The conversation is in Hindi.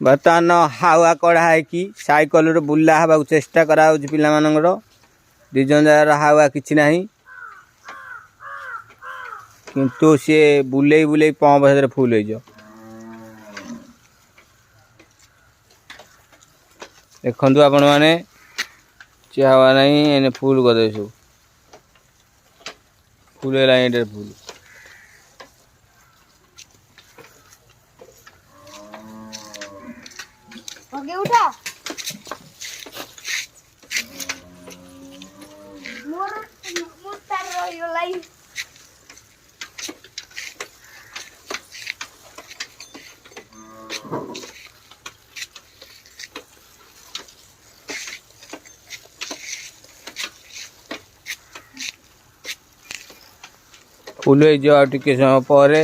बर्तमान हावा कड़ा है कि साइकल बुला हवा चेष्टा करा पिलाମାନଙ୍କର ଦି ଜଣ ଯାକର ହାवा କିଛି ନାହିଁ କିନ୍ତୁ सी बुले बुले पंप से फुल हो देखु आपण मैंने सी हवा नहीं फुल करदे सब फुल है फुल ओके उठा मोर मुस्तार रहियो लाई फुल हो टे समय पर